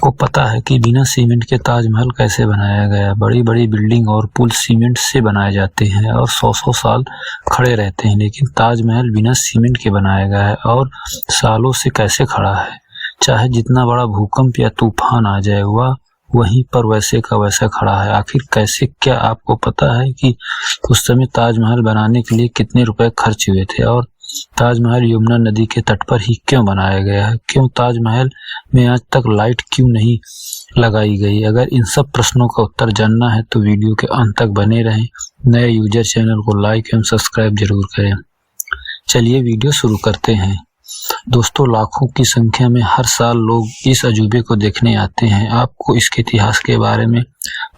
आपको पता है कि बिना सीमेंट के ताजमहल कैसे बनाया गया? बड़ी बड़ी बिल्डिंग और पुल सीमेंट से बनाए जाते हैं और 100-100 साल खड़े रहते हैं, लेकिन ताजमहल बिना सीमेंट के बनाया गया है और सालों से कैसे खड़ा है। चाहे जितना बड़ा भूकंप या तूफान आ जाए, वह वहीं पर वैसे का वैसा खड़ा है। आखिर कैसे? क्या आपको पता है कि उस समय ताजमहल बनाने के लिए कितने रुपए खर्च हुए थे और ताजमहल यमुना नदी के तट पर ही क्यों बनाया गया है? क्यों ताजमहल में आज तक लाइट क्यों नहीं लगाई गई? अगर इन सब प्रश्नों का उत्तर जानना है तो वीडियो के अंत तक बने रहें। नए यूजर चैनल को लाइक एवं सब्सक्राइब जरूर करें। चलिए वीडियो शुरू करते हैं। दोस्तों, लाखों की संख्या में हर साल लोग इस अजूबे को देखने आते हैं। आपको इसके इतिहास के बारे में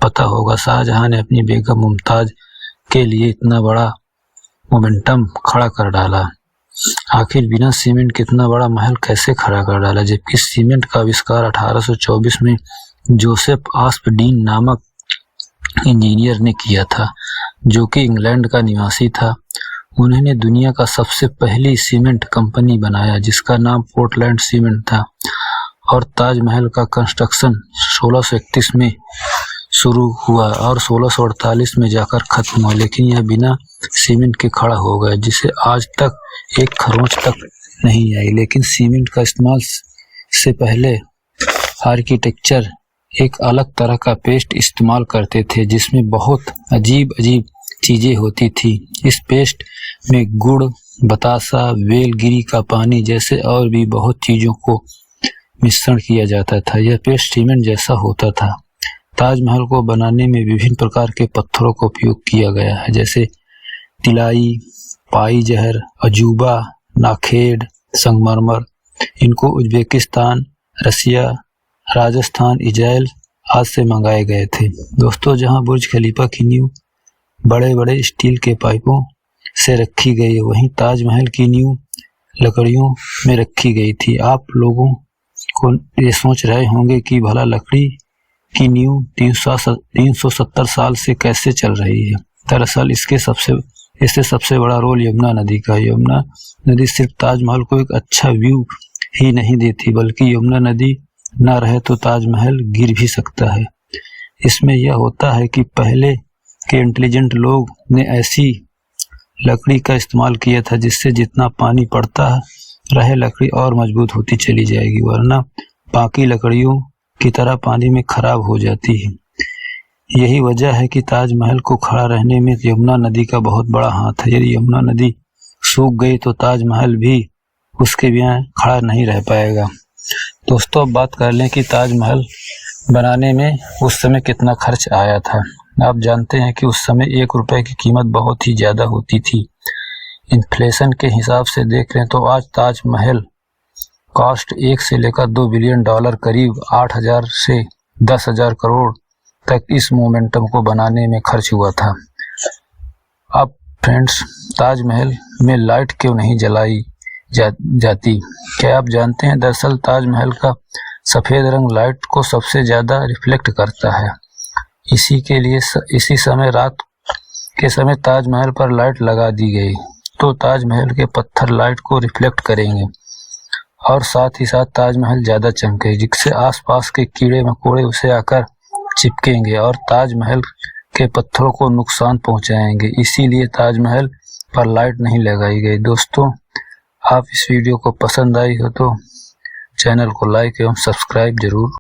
पता होगा। शाहजहां ने अपनी बेगम मुमताज के लिए इतना बड़ा मोमेंटम खड़ा कर डाला। आखिर बिना सीमेंट के इतना बड़ा महल कैसे खड़ा कर डाला? जबकि सीमेंट का आविष्कार 1824 में जोसेफ आस्पडीन नामक इंजीनियर ने किया था, जो कि इंग्लैंड का निवासी था। उन्होंने दुनिया का सबसे पहली सीमेंट कंपनी बनाया, जिसका नाम पोर्टलैंड सीमेंट था, और ताजमहल का कंस्ट्रक्शन 1631 में शुरू हुआ और 1648 में जाकर खत्म हुआ। लेकिन यह बिना सीमेंट के खड़ा हो गया, जिसे आज तक एक खरोंच तक नहीं आई। लेकिन सीमेंट का इस्तेमाल से पहले आर्किटेक्चर एक अलग तरह का पेस्ट इस्तेमाल करते थे, जिसमें बहुत अजीब अजीब चीजें होती थी। इस पेस्ट में गुड़, बतासा, वेलगिरी का पानी जैसे और भी बहुत चीजों को मिश्रण किया जाता था। यह पेस्ट सीमेंट जैसा होता था। ताजमहल को बनाने में विभिन्न प्रकार के पत्थरों का उपयोग किया गया है, जैसे तिलाई, पाई जहर, अजूबा, नाखेड़, संगमरमर। इनको उज्बेकिस्तान, रसिया, राजस्थान, इजराइल आदि से मंगाए गए थे। दोस्तों, जहां बुर्ज खलीफा की नींव बड़े बड़े स्टील के पाइपों से रखी गई, वहीं ताजमहल की नींव लकड़ियों में रखी गई थी। आप लोगों को ये सोच रहे होंगे कि भला लकड़ी की नींव 370 साल से कैसे चल रही है। दरअसल इससे सबसे बड़ा रोल यमुना नदी का है। यमुना नदी सिर्फ ताजमहल को एक अच्छा व्यू ही नहीं देती, बल्कि यमुना नदी न रहे तो ताजमहल गिर भी सकता है। इसमें यह होता है कि पहले के इंटेलिजेंट लोग ने ऐसी लकड़ी का इस्तेमाल किया था, जिससे जितना पानी पड़ता रहे लकड़ी और मजबूत होती चली जाएगी, वरना बाकी लकड़ियों की तरह पानी में खराब हो जाती है। यही वजह है कि ताजमहल को खड़ा रहने में यमुना नदी का बहुत बड़ा हाथ है। यदि यमुना नदी सूख गई तो ताजमहल भी उसके बिना खड़ा नहीं रह पाएगा। दोस्तों, अब बात कर लें कि ताजमहल बनाने में उस समय कितना खर्च आया था। आप जानते हैं कि उस समय 1 रुपए की कीमत बहुत ही ज्यादा होती थी। इन्फ्लेशन के हिसाब से देख लें तो आज ताजमहल कॉस्ट 1 से लेकर 2 बिलियन डॉलर, करीब 8,000 से 10,000 करोड़ तक इस मोमेंटम को बनाने में खर्च हुआ था। अब फ्रेंड्स, ताजमहल में लाइट क्यों नहीं जलाई जाती? क्या आप जानते हैं? दरअसल ताजमहल का सफेद रंग लाइट को सबसे ज्यादा रिफ्लेक्ट करता है। इसी समय रात के समय ताजमहल पर लाइट लगा दी गई तो ताजमहल के पत्थर लाइट को रिफ्लेक्ट करेंगे और साथ ही साथ ताजमहल ज्यादा चमके, जिससे आसपास के कीड़े मकोड़े उसे आकर चिपकेंगे और ताजमहल के पत्थरों को नुकसान पहुंचाएंगे। इसीलिए ताजमहल पर लाइट नहीं लगाई गई। दोस्तों, आप इस वीडियो को पसंद आई हो तो चैनल को लाइक एवं सब्सक्राइब जरूर